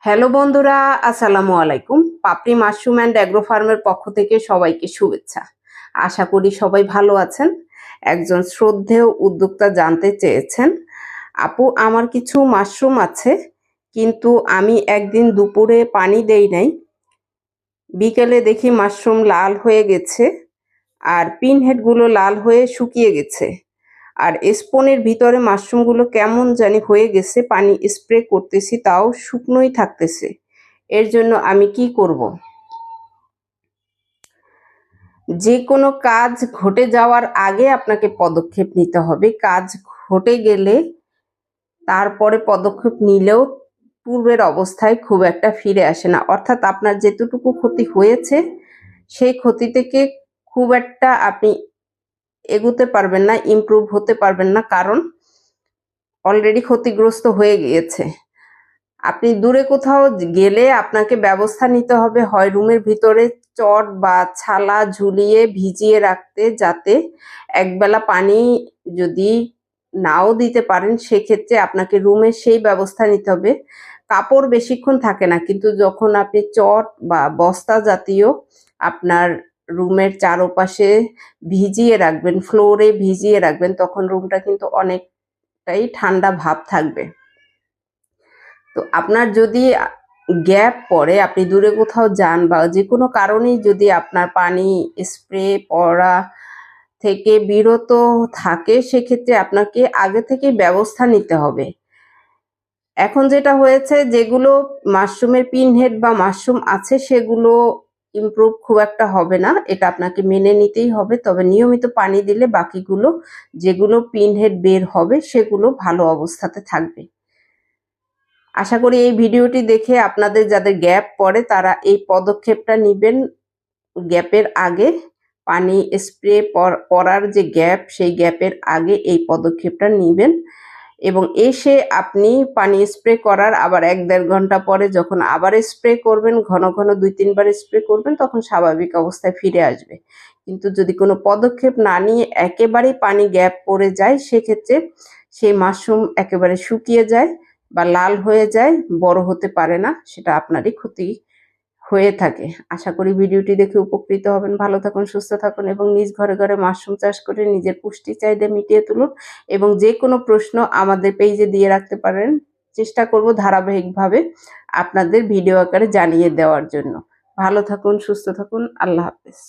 Hello বন্ধুরা, আসসালামু আলাইকুম। পাপড়ি মাশরুম অ্যান্ড অ্যাগ্রো ফার্মের পক্ষ থেকে সবাইকে শুভেচ্ছা। আশা করি সবাই ভালো আছেন। একজন শ্রদ্ধেয় উদ্যোক্তা জানতে চেয়েছেন, আপু আমার কিছু মাশরুম আছে, কিন্তু আমি একদিন দুপুরে পানি দেই নাই, বিকেলে দেখি মাশরুম লাল হয়ে গেছে আর পিন হেডগুলো লাল হয়ে শুকিয়ে গেছে, আর স্পনের ভিতরে মাশরুমগুলো কেমন জানি হয়ে গেছে, পানি স্প্রে করতেছি তাও শুকনোই থাকতেছে। এর জন্য আমি কি করব? যে কোনো কাজ ঘটে যাওয়ার আগে আপনাকে পদক্ষেপ নিতে হবে। কাজ ঘটে গেলে তারপরে পদক্ষেপ নিলেও পূর্বের অবস্থায় খুব একটা ফিরে আসে না। অর্থাৎ আপনার যেতটুকু ক্ষতি হয়েছে সেই ক্ষতি থেকে খুব একটা আপনি এগোতে পারবেন না, ইমপ্রুভ হতে পারবেন না, কারণ অলরেডি ক্ষতিগ্রস্ত হয়ে গিয়েছে। আপনি দূরে কোথাও গেলে আপনাকে ব্যবস্থা নিতে হবে, হয় রুমের ভিতরে চট বা ছালা ঝুলিয়ে ভিজিয়ে রাখতে, যাতে একবেলা পানি যদি নাও দিতে পারেন সেক্ষেত্রে আপনাকে রুমে সেই ব্যবস্থা নিতে হবে। কাপড় বেশিক্ষণ থাকে না, কিন্তু যখন আপনি চট বা বস্তা জাতীয় আপনার রুমের চারপাশে ভিজিয়ে রাখবেন, ফ্লোরে ভিজিয়ে রাখবেন, তখন রুমটা কিন্তু অনেকটাই ঠান্ডা ভাব থাকবে। তো আপনার যদি গ্যাপ পড়ে, আপনি দূরে কোথাও যান বা যে কোনো কারণেই যদি আপনার পানি স্প্রে করা থেকে বিরত থাকে, সেক্ষেত্রে আপনাকে আগে থেকে ব্যবস্থা নিতে হবে। এখন যেটা হয়েছে, যেগুলো মাশরুমের পিন হেড বা মাশরুম আছে সেগুলো ইমপ্রুভ খুব একটা হবে না, এটা আপনাকে মেনে নিতেই হবে। তবে নিয়মিত পানি দিলে বাকিগুলো, যেগুলো পিন হেড বের হবে, সেগুলো ভালো অবস্থাতে থাকবে। আশা করি এই ভিডিওটি দেখে আপনাদের যাদের গ্যাপ পড়ে তারা এই পদক্ষেপটা নেবেন। গ্যাপের আগে পানি স্প্রে করার যে গ্যাপ, সেই গ্যাপের আগে এই পদক্ষেপটা নেবেন, এবং এসে আপনি পানি স্প্রে করার আবার 1-1.5 ঘন্টা পরে যখন আবার স্প্রে করবেন, ঘন ঘন 2-3 বার স্প্রে করবেন, তখন স্বাভাবিক অবস্থায় ফিরে আসবে। কিন্তু যদি কোনো পদক্ষেপ না নিয়ে একেবারেই পানি গ্যাপ পড়ে যায়, সেক্ষেত্রে সেই মাশরুম একেবারে শুকিয়ে যায় বা লাল হয়ে যায়, বড় হতে পারে না, সেটা আপনারই ক্ষতি হয়ে থাকে। আশা করি ভিডিওটি দেখে উপকৃত হবেন। ভালো থাকুন, সুস্থ থাকুন এবং নিজ ঘরে ঘরে মাশরুম চাষ করে নিজের পুষ্টি চাহিদা মিটিয়ে তুলুন। এবং যে কোনো প্রশ্ন আমাদের পেজে দিয়ে রাখতে পারেন, চেষ্টা করব ধারাবাহিকভাবে আপনাদের ভিডিও আকারে জানিয়ে দেওয়ার জন্য। ভালো থাকুন, সুস্থ থাকুন, আল্লাহ হাফেজ।